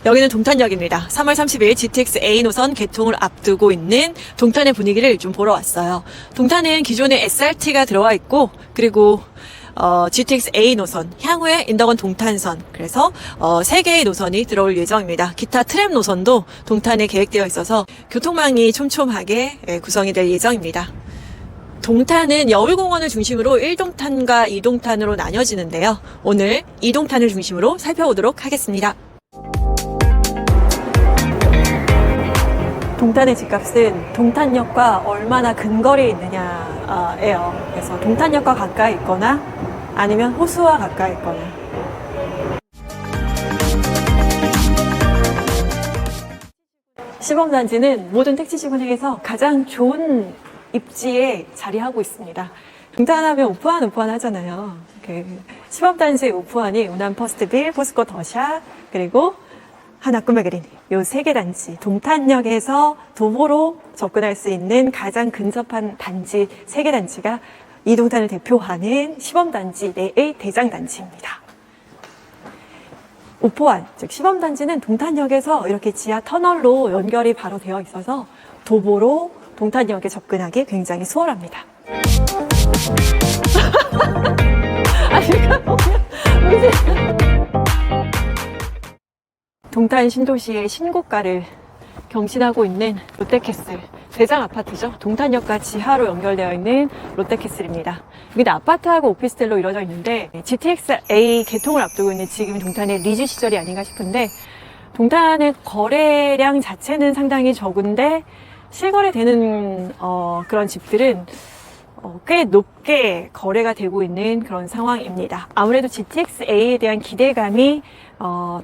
여기는 동탄역입니다. 3월 30일 GTX A 노선 개통을 앞두고 있는 동탄의 분위기를 좀 보러 왔어요. 동탄은 기존에 SRT가 들어와 있고, 그리고 GTX A 노선, 향후에 인덕원 동탄선, 그래서 3개의 노선이 들어올 예정입니다. 기타 트램 노선도 동탄에 계획되어 있어서 교통망이 촘촘하게 구성이 될 예정입니다. 동탄은 여울공원을 중심으로 1동탄과 2동탄으로 나뉘어지는데요. 오늘 2동탄을 중심으로 살펴보도록 하겠습니다. 동탄의 집값은 동탄역과 얼마나 근거리에 있느냐예요. 그래서 동탄역과 가까이 있거나 아니면 호수와 가까이 있거나. 시범단지는 모든 택지지구 중에서 가장 좋은 입지에 자리하고 있습니다. 동탄하면 오프한 하잖아요. 시범단지의 오프한이 운암 퍼스트빌, 포스코 더샵, 그리고 하나 꿈의그린, 요 3개 단지, 동탄역에서 도보로 접근할 수 있는 가장 근접한 단지 3개 단지가 이 동탄을 대표하는 시범단지 내의 대장단지입니다. 오포안, 즉 시범단지는 동탄역에서 이렇게 지하 터널로 연결이 바로 되어 있어서 도보로 동탄역에 접근하기 굉장히 수월합니다. 동탄 신도시의 신고가를 경신하고 있는 롯데캐슬, 대장 아파트죠. 동탄역과 지하로 연결되어 있는 롯데캐슬입니다. 여기는 아파트하고 오피스텔로 이루어져 있는데 GTX A 개통을 앞두고 있는 지금 동탄의 리즈 시절이 아닌가 싶은데, 동탄의 거래량 자체는 상당히 적은데 실거래되는 그런 집들은 꽤 높게 거래가 되고 있는 그런 상황입니다. 아무래도 GTX A에 대한 기대감이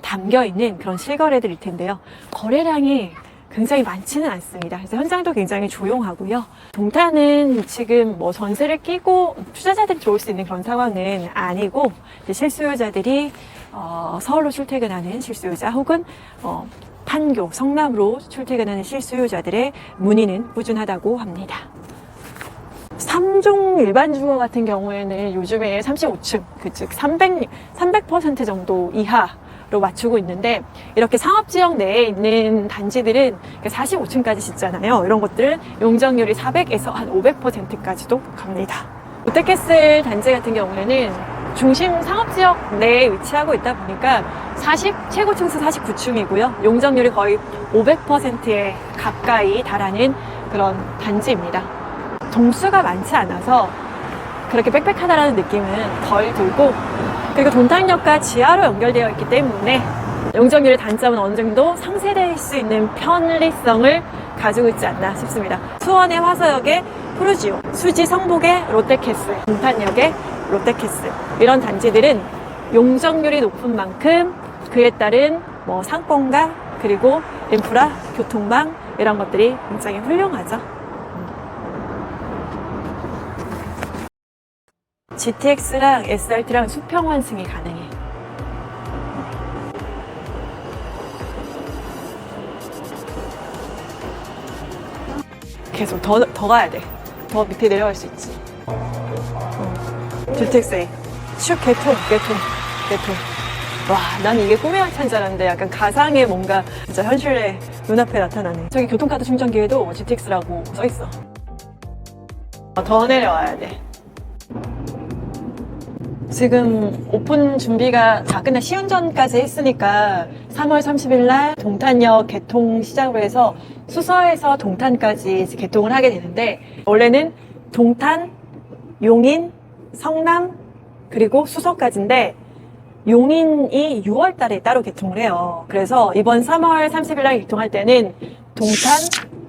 담겨 있는 그런 실거래들일 텐데요. 거래량이 굉장히 많지는 않습니다. 그래서 현장도 굉장히 조용하고요. 동탄은 지금 뭐 전세를 끼고 투자자들이 들어올 수 있는 그런 상황은 아니고, 실수요자들이 서울로 출퇴근하는 실수요자 혹은 판교, 성남으로 출퇴근하는 실수요자들의 문의는 꾸준하다고 합니다. 3종 일반 주거 같은 경우에는 요즘에 35층, 즉 300% 정도 이하로 맞추고 있는데, 이렇게 상업지역 내에 있는 단지들은 45층까지 짓잖아요. 이런 것들은 용적률이 400에서 한 500%까지도 갑니다. 롯데캐슬 단지 같은 경우에는 중심 상업지역 내에 위치하고 있다 보니까 최고 층수 49층이고요. 용적률이 거의 500%에 가까이 달하는 그런 단지입니다. 동수가 많지 않아서 그렇게 빽빽하다라는 느낌은 덜 들고, 그리고 동탄역과 지하로 연결되어 있기 때문에 용적률의 단점은 어느 정도 상쇄될 수 있는 편리성을 가지고 있지 않나 싶습니다. 수원의 화서역의 푸르지오, 수지 성북의 롯데캐슬, 동탄역의 롯데캐슬, 이런 단지들은 용적률이 높은 만큼 그에 따른 상권과 그리고 인프라, 교통망 이런 것들이 굉장히 훌륭하죠. GTX랑 SRT랑 수평 환승이 가능해. 계속 더 가야 돼. 더 밑에 내려갈 수 있지. GTX A 슉 개통. 와, 난 이게 꿈의 한차인 줄 알았는데 약간 가상의 뭔가 진짜 현실의 눈앞에 나타나네. 저기 교통카드 충전기에도 GTX라고 써있어. 더 내려와야 돼. 지금 오픈 준비가 다 끝나 시운전까지 했으니까 3월 30일 날 동탄역 개통 시작으로 해서 수서에서 동탄까지 개통을 하게 되는데, 원래는 동탄, 용인, 성남, 그리고 수서까지인데 용인이 6월 달에 따로 개통을 해요. 그래서 이번 3월 30일 날 개통할 때는 동탄,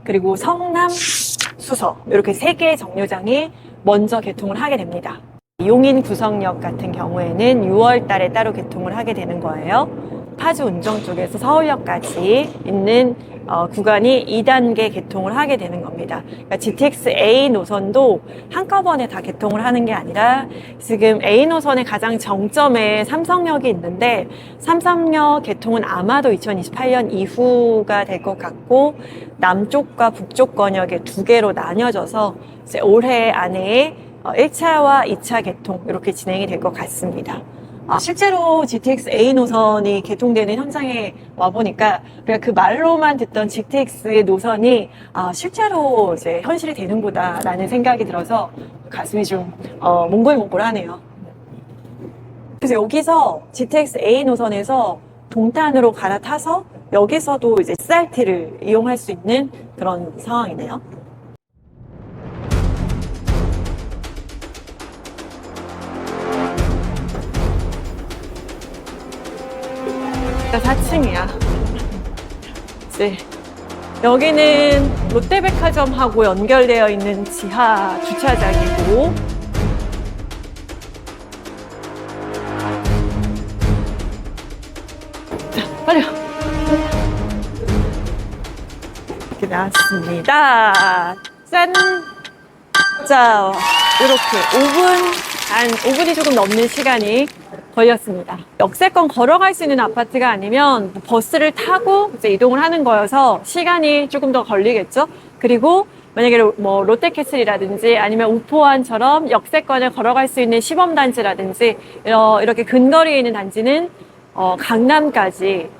그리고 성남, 수서 이렇게 3개의 정류장이 먼저 개통을 하게 됩니다. 용인 구성역 같은 경우에는 6월 달에 따로 개통을 하게 되는 거예요. 파주 운정 쪽에서 서울역까지 있는 구간이 2단계 개통을 하게 되는 겁니다. 그러니까 GTX A 노선도 한꺼번에 다 개통을 하는 게 아니라, 지금 A 노선의 가장 정점에 삼성역이 있는데 삼성역 개통은 아마도 2028년 이후가 될 것 같고, 남쪽과 북쪽 권역에 2개로 나뉘어져서 이제 올해 안에 1차와 2차 개통 이렇게 진행이 될 것 같습니다. 실제로 GTX A 노선이 개통되는 현장에 와보니까 우리가 그 말로만 듣던 GTX의 노선이 실제로 이제 현실이 되는구나라는 생각이 들어서 가슴이 좀 몽골몽골하네요. 그래서 여기서 GTX A 노선에서 동탄으로 갈아타서 여기서도 이제 SRT를 이용할 수 있는 그런 상황이네요. 4층이야. 이제 여기는 롯데백화점하고 연결되어 있는 지하 주차장이고, 자, 빨리요. 이렇게 나왔습니다. 짠! 자, 이렇게 5분이 조금 넘는 시간이 걸렸습니다. 역세권 걸어갈 수 있는 아파트가 아니면 버스를 타고 이제 이동을 하는 거여서 시간이 조금 더 걸리겠죠. 그리고 만약에 뭐 롯데캐슬이라든지 아니면 우포환처럼 역세권을 걸어갈 수 있는 시범단지라든지 이렇게 근거리에 있는 단지는 강남까지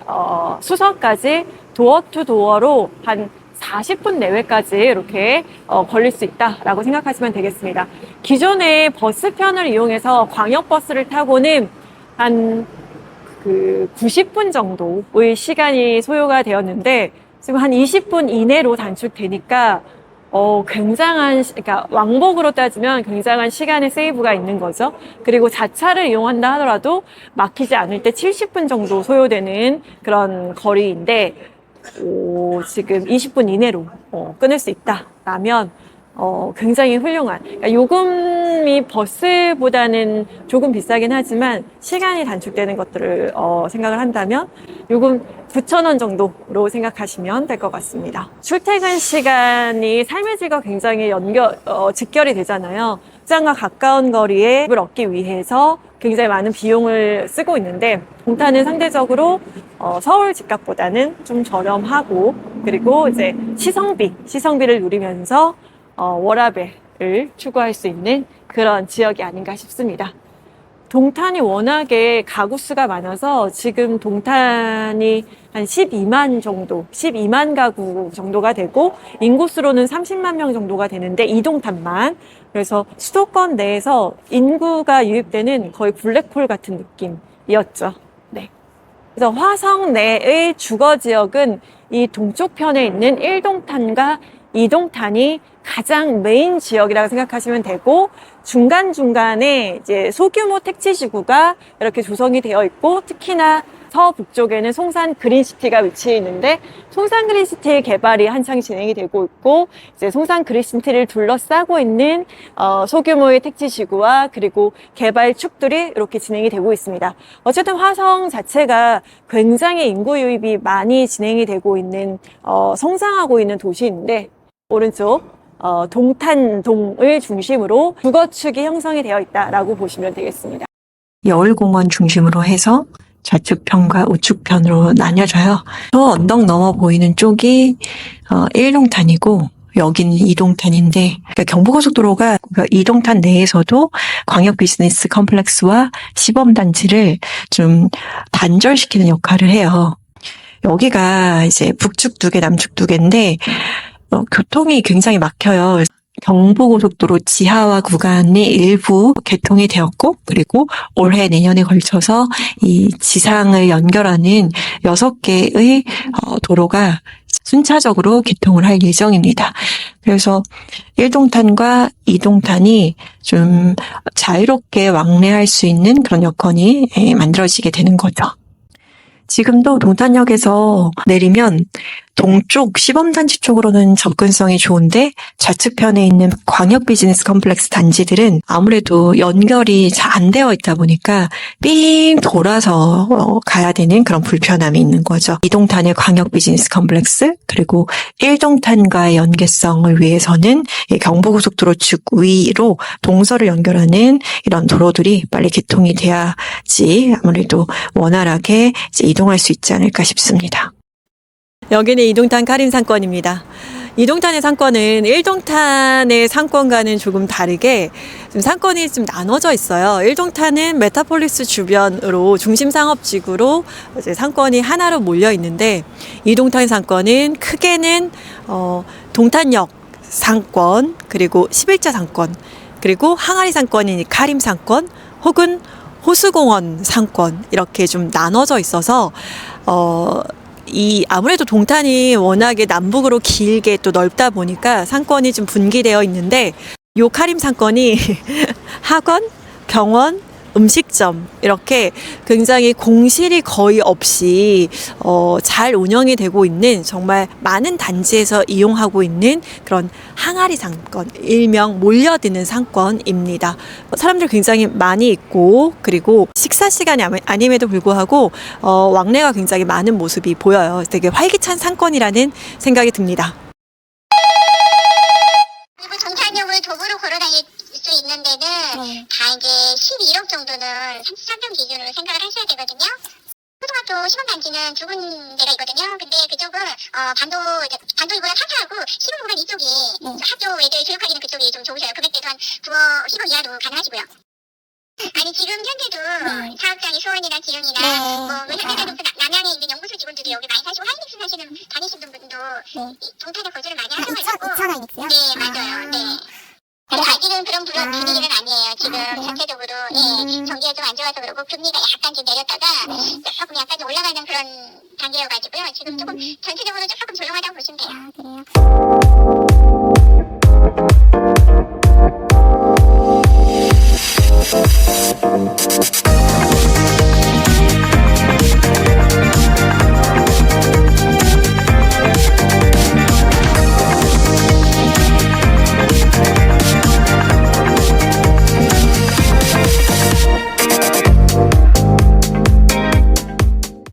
수서까지 도어 투 도어로 한 40분 내외까지 이렇게 걸릴 수 있다라고 생각하시면 되겠습니다. 기존의 버스편을 이용해서 광역버스를 타고는 한 90분 정도의 시간이 소요가 되었는데 지금 한 20분 이내로 단축되니까 그러니까 왕복으로 따지면 굉장한 시간의 세이브가 있는 거죠. 그리고 자차를 이용한다 하더라도 막히지 않을 때 70분 정도 소요되는 그런 거리인데 지금 20분 이내로 끊을 수 있다라면 굉장히 훌륭한, 그러니까 요금이 버스보다는 조금 비싸긴 하지만 시간이 단축되는 것들을 생각을 한다면 요금 9,000원 정도로 생각하시면 될 것 같습니다. 출퇴근 시간이 삶의 질과 굉장히 직결이 되잖아요. 직장과 가까운 거리에 집을 얻기 위해서 굉장히 많은 비용을 쓰고 있는데 동탄은 상대적으로 서울 집값보다는 좀 저렴하고, 그리고 이제 시성비를 누리면서 워라밸을 추구할 수 있는 그런 지역이 아닌가 싶습니다. 동탄이 워낙에 가구 수가 많아서 지금 동탄이 한 12만 가구 정도가 되고 인구수로는 30만 명 정도가 되는데 이동탄만. 그래서 수도권 내에서 인구가 유입되는 거의 블랙홀 같은 느낌이었죠. 네. 그래서 화성 내의 주거 지역은 이 동쪽 편에 있는 1동탄과 2동탄이 가장 메인 지역이라고 생각하시면 되고, 중간중간에 이제 소규모 택지지구가 이렇게 조성이 되어 있고, 특히나 서북쪽에는 송산 그린시티가 위치해 있는데 송산 그린시티의 개발이 한창 진행이 되고 있고, 이제 송산 그린시티를 둘러싸고 있는 소규모의 택지지구와 그리고 개발축들이 이렇게 진행이 되고 있습니다. 어쨌든 화성 자체가 굉장히 인구 유입이 많이 진행이 되고 있는 성장하고 있는 도시인데, 오른쪽 동탄동을 중심으로 주거축이 형성이 되어 있다라고 보시면 되겠습니다. 여울공원 중심으로 해서 좌측편과 우측편으로 나뉘어져요. 저 언덕 넘어 보이는 쪽이 1동탄이고 여기는 2동탄인데, 그러니까 경부고속도로가 2동탄 내에서도 광역 비즈니스 컴플렉스와 시범단지를 좀 단절시키는 역할을 해요. 여기가 이제 북측 2개, 남측 2개인데 교통이 굉장히 막혀요. 경부고속도로 지하화 구간이 일부 개통이 되었고, 그리고 올해 내년에 걸쳐서 이 지상을 연결하는 6개의 도로가 순차적으로 개통을 할 예정입니다. 그래서 1동탄과 2동탄이 좀 자유롭게 왕래할 수 있는 그런 여건이 만들어지게 되는 거죠. 지금도 동탄역에서 내리면 동쪽 시범단지 쪽으로는 접근성이 좋은데 좌측편에 있는 광역 비즈니스 컴플렉스 단지들은 아무래도 연결이 잘 안 되어 있다 보니까 삥 돌아서 가야 되는 그런 불편함이 있는 거죠. 2동탄의 광역 비즈니스 컴플렉스, 그리고 1동탄과의 연계성을 위해서는 경부고속도로 측 위로 동서를 연결하는 이런 도로들이 빨리 개통이 돼야지 아무래도 원활하게 이제 이동할 수 있지 않을까 싶습니다. 여기는 이동탄 카림상권입니다. 이동탄의 상권은 1동탄의 상권과는 조금 다르게 좀 상권이 좀 나눠져 있어요. 1동탄은 메타폴리스 주변으로 중심 상업지구로 이제 상권이 하나로 몰려 있는데 2동탄 상권은 크게는 동탄역 상권, 그리고 11자 상권, 그리고 항아리 상권인 카림 상권, 혹은 호수공원 상권 이렇게 좀 나눠져 있어서 아무래도 동탄이 워낙에 남북으로 길게 또 넓다 보니까 상권이 좀 분기되어 있는데 요 카림 상권이 학원, 병원, 음식점 이렇게 굉장히 공실이 거의 없이 잘 운영이 되고 있는 정말 많은 단지에서 이용하고 있는 그런 항아리 상권, 일명 몰려드는 상권입니다. 사람들 굉장히 많이 있고 그리고 식사 시간이 아님에도 불구하고 왕래가 굉장히 많은 모습이 보여요. 되게 활기찬 상권이라는 생각이 듭니다. 그리고 동탄역을 도보로 걸어다닐 수 있는 데는 다 이제 12억 정도는 33평 기준으로 생각을 하셔야 되거든요. 초등학교 시범단지는 두 군데가 있거든요. 근데 그쪽은 반도이고요. 타사하고 시범구간 이쪽이 학교 애들 교육하기는 그쪽이 좀 좋으셔요. 금액대도 한 9억 10억 이하도 가능하시고요. 아니 지금 현재도 사업장이 수원이나 지영이나 뭐 현대자동차 남양에 있는 연구소 직원들도 여기 많이 사시고 하이닉스 다니시는 분도 동탄에 거주를 많이 하셔가지고 이차하이닉스요? 네 맞아요. 네. 아직은 그런 분위기는 아니에요. 지금 전체적으로 경기가 좀 안 좋아서 그러고 금리가 약간 좀 내렸다가 조금 약간 좀 올라가는 그런 단계여가지고요. 지금 조금 전체적으로 조금 조용하다고 보시면 돼요. 그래요?